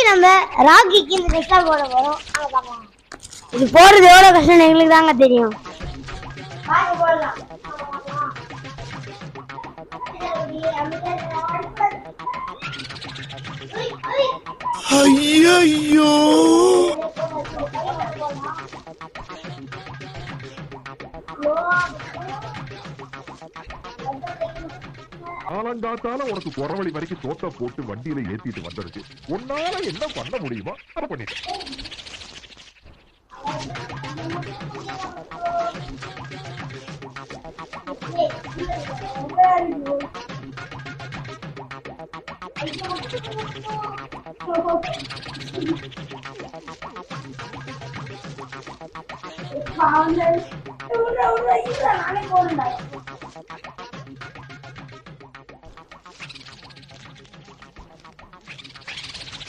நம்ம ராக்கிக்கு இந்த ட்ரெஸ்லாம் போட போறோம். அங்க பார்க்கலாம். இது போடுறது எவ்வளவு கஷ்டம் எங்களுக்கு தாங்க தெரியும். வாங்க போடலாம். ஐயோ காலங்காத்தால உனக்கு குறவழி வரைக்கும் தோட்ட போட்டு வண்டியில ஏத்திட்டு வந்துருச்சு. உன்னால என்ன பண்ண முடியுமா அதை பண்ணிட்டேன். நானே போடுறேன்.